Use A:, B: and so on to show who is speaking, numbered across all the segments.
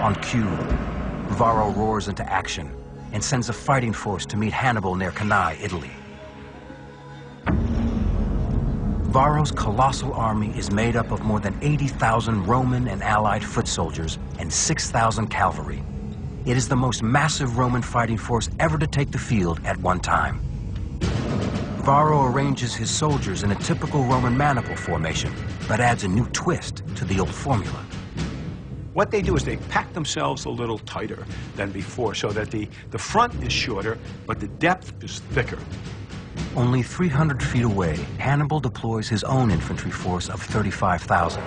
A: On cue, Varro roars into action and sends a fighting force to meet Hannibal near Cannae, Italy. Varro's colossal army is made up of more than 80,000 Roman and Allied foot soldiers and 6,000 cavalry. It is the most massive Roman fighting force ever to take the field at one time. Varro arranges his soldiers in a typical Roman maniple formation, but adds a new twist to the old formula.
B: What they do is they pack themselves a little tighter than before so that the front is shorter, but the depth is thicker.
A: Only 300 feet away, Hannibal deploys his own infantry force of 35,000,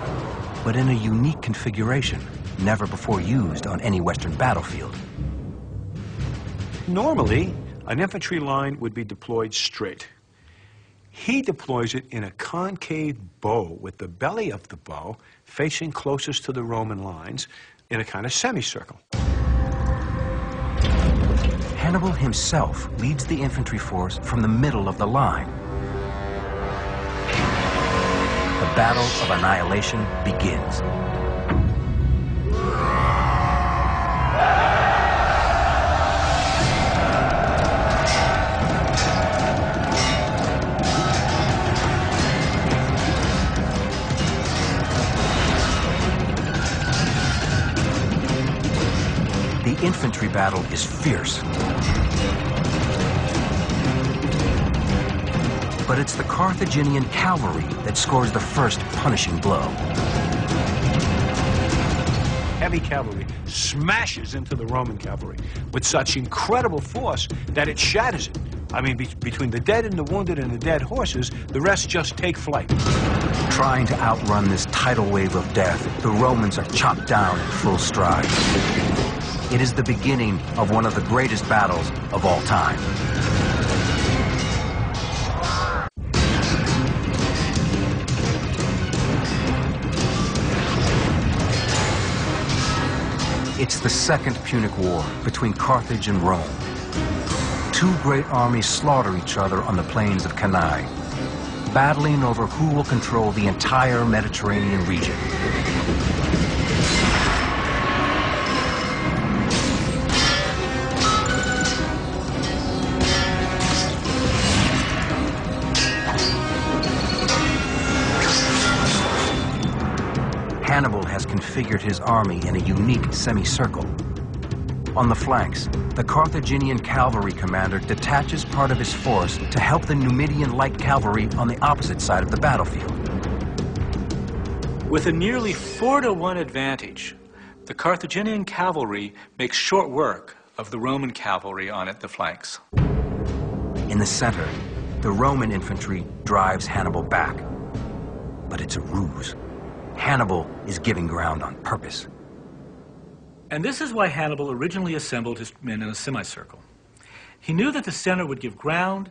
A: but in a unique configuration, never before used on any Western battlefield.
B: Normally, an infantry line would be deployed straight. He deploys it in a concave bow with the belly of the bow facing closest to the Roman lines in a kind of semicircle.
A: Hannibal himself leads the infantry force from the middle of the line. The Battle of Annihilation begins. The infantry battle is fierce. But it's the Carthaginian cavalry that scores the first punishing blow.
B: Heavy cavalry smashes into the Roman cavalry with such incredible force that it shatters it. I mean, between the dead and the wounded and the dead horses, the rest just take flight.
A: Trying to outrun this tidal wave of death, the Romans are chopped down in full stride. It is the beginning of one of the greatest battles of all time. It's the Second Punic War between Carthage and Rome. Two great armies slaughter each other on the plains of Cannae, battling over who will control the entire Mediterranean region. Hannibal has configured his army in a unique semicircle. On the flanks, the Carthaginian cavalry commander detaches part of his force to help the Numidian light cavalry on the opposite side of the battlefield.
C: With a nearly 4-to-1 advantage, the Carthaginian cavalry makes short work of the Roman cavalry on the flanks.
A: In the center, the Roman infantry drives Hannibal back. But it's a ruse. Hannibal is giving ground on purpose.
C: And this is why Hannibal originally assembled his men in a semicircle. He knew that the center would give ground,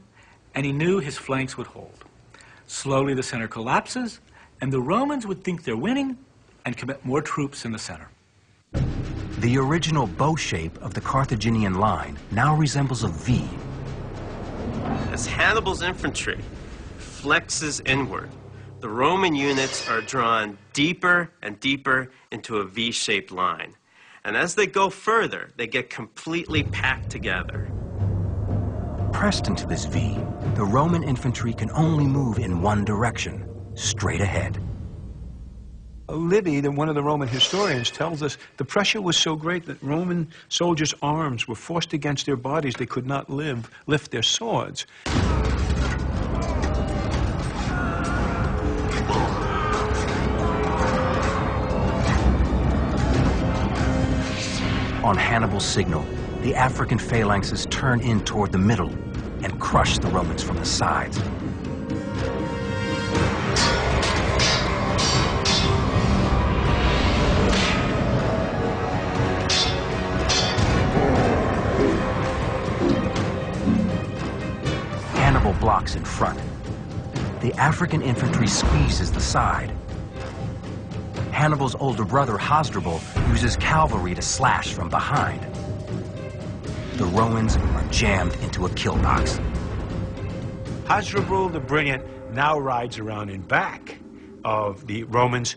C: and he knew his flanks would hold. Slowly the center collapses, and the Romans would think they're winning and commit more troops in the center.
A: The original bow shape of the Carthaginian line now resembles a V.
D: As Hannibal's infantry flexes inward, the Roman units are drawn deeper and deeper into a V-shaped line. And as they go further, they get completely packed together.
A: Pressed into this V, the Roman infantry can only move in one direction, straight ahead.
B: Livy, one of the Roman historians, tells us the pressure was so great that Roman soldiers' arms were forced against their bodies. They could not lift their swords.
A: On Hannibal's signal, the African phalanxes turn in toward the middle and crush the Romans from the sides. Hannibal blocks in front. The African infantry squeezes the side. Hannibal's older brother, Hasdrubal, uses cavalry to slash from behind. The Romans are jammed into a kill box.
B: Hasdrubal the Brilliant now rides around in back of the Romans,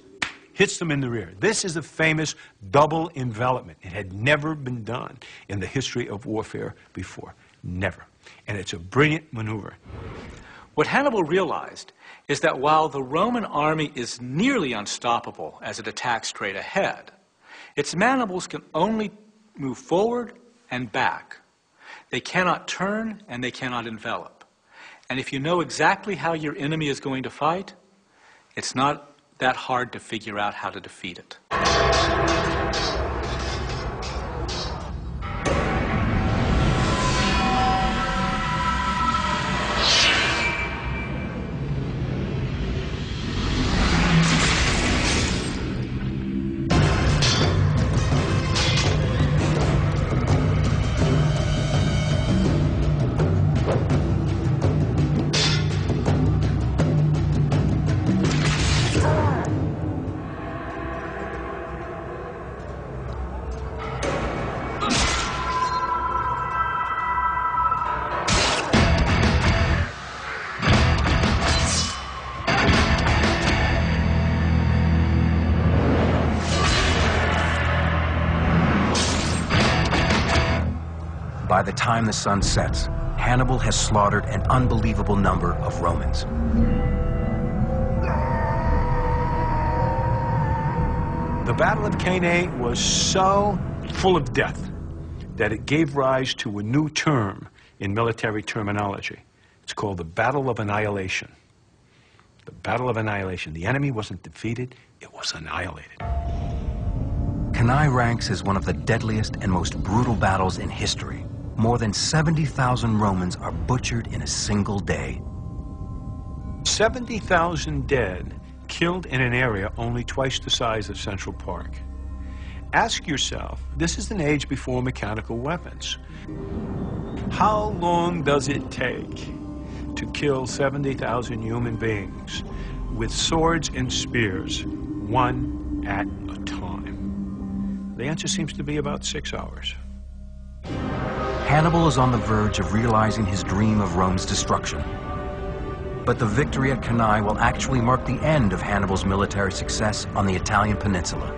B: hits them in the rear. This is a famous double envelopment. It had never been done in the history of warfare before. Never. And it's a brilliant maneuver.
C: What Hannibal realized is that while the Roman army is nearly unstoppable as it attacks straight ahead, its mandibles can only move forward and back. They cannot turn and they cannot envelop. And if you know exactly how your enemy is going to fight, it's not that hard to figure out how to defeat it.
A: By the time the sun sets, Hannibal has slaughtered an unbelievable number of Romans.
B: The Battle of Cannae was so full of death that it gave rise to a new term in military terminology. It's called the Battle of Annihilation. The Battle of Annihilation. The enemy wasn't defeated, it was annihilated.
A: Cannae ranks as one of the deadliest and most brutal battles in history. More than 70,000 Romans are butchered in a single day.
B: 70,000 dead, killed in an area only twice the size of Central Park. Ask yourself, this is an age before mechanical weapons. How long does it take to kill 70,000 human beings with swords and spears, one at a time? The answer seems to be about 6 hours.
A: Hannibal is on the verge of realizing his dream of Rome's destruction. But the victory at Cannae will actually mark the end of Hannibal's military success on the Italian peninsula.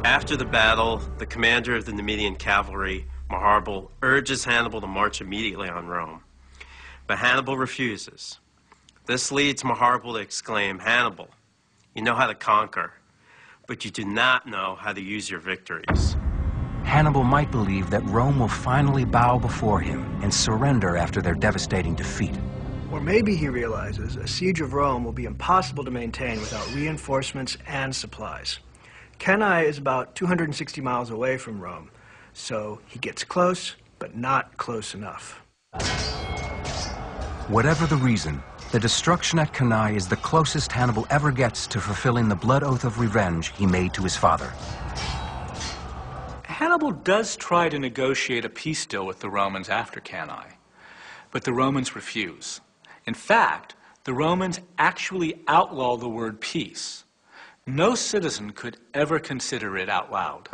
D: After the battle, the commander of the Numidian cavalry, Hannibal, urges Hannibal to march immediately on Rome. But Hannibal refuses. This leads Hannibal to exclaim, "Hannibal, you know how to conquer, but you do not know how to use your victories."
A: Hannibal might believe that Rome will finally bow before him and surrender after their devastating defeat.
E: Or maybe he realizes a siege of Rome will be impossible to maintain without reinforcements and supplies. Cannae is about 260 miles away from Rome, so he gets close, but not close enough.
A: Whatever the reason, the destruction at Cannae is the closest Hannibal ever gets to fulfilling the blood oath of revenge he made to his father.
C: Hannibal does try to negotiate a peace deal with the Romans after Cannae, but the Romans refuse. In fact, the Romans actually outlaw the word peace. No citizen could ever consider it out loud.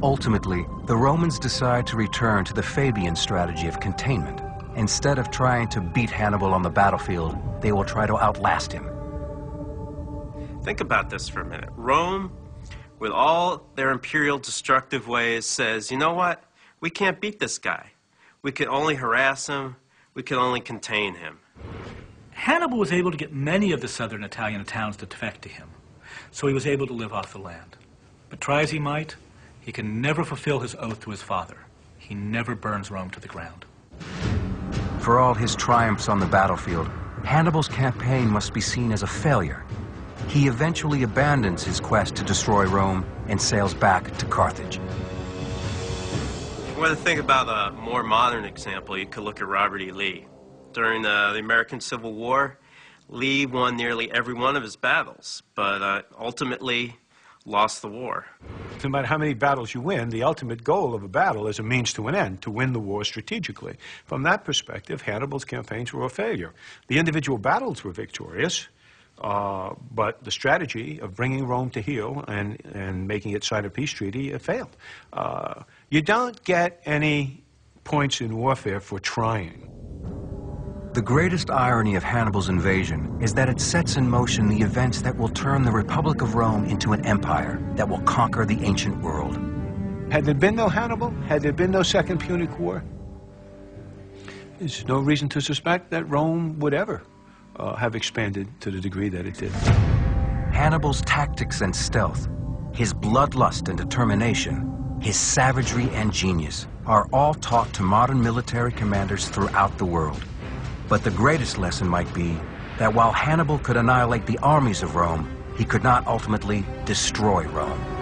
A: Ultimately, the Romans decide to return to the Fabian strategy of containment. Instead of trying to beat Hannibal on the battlefield, they will try to outlast him.
D: Think about this for a minute. Rome, with all their imperial destructive ways, says, you know what? We can't beat this guy. We can only harass him. We can only contain him.
C: Hannibal was able to get many of the southern Italian towns to defect to him, so he was able to live off the land. But try as he might, he can never fulfill his oath to his father. He never burns Rome to the ground.
A: For all his triumphs on the battlefield, Hannibal's campaign must be seen as a failure. He eventually abandons his quest to destroy Rome and sails back to Carthage.
D: If you want to think about a more modern example, you could look at Robert E. Lee. During the American Civil War, Lee won nearly every one of his battles, but ultimately lost the war.
B: No matter how many battles you win, the ultimate goal of a battle is a means to an end, to win the war strategically. From that perspective, Hannibal's campaigns were a failure. The individual battles were victorious, but the strategy of bringing Rome to heel and making it sign a peace treaty failed. You don't get any points in warfare for trying.
A: The greatest irony of Hannibal's invasion is that it sets in motion the events that will turn the Republic of Rome into an empire that will conquer the ancient world.
B: Had there been no Hannibal, had there been no Second Punic War, there's no reason to suspect that Rome would ever have expanded to the degree that it did.
A: Hannibal's tactics and stealth, his bloodlust and determination, his savagery and genius are all taught to modern military commanders throughout the world. But the greatest lesson might be that while Hannibal could annihilate the armies of Rome, he could not ultimately destroy Rome.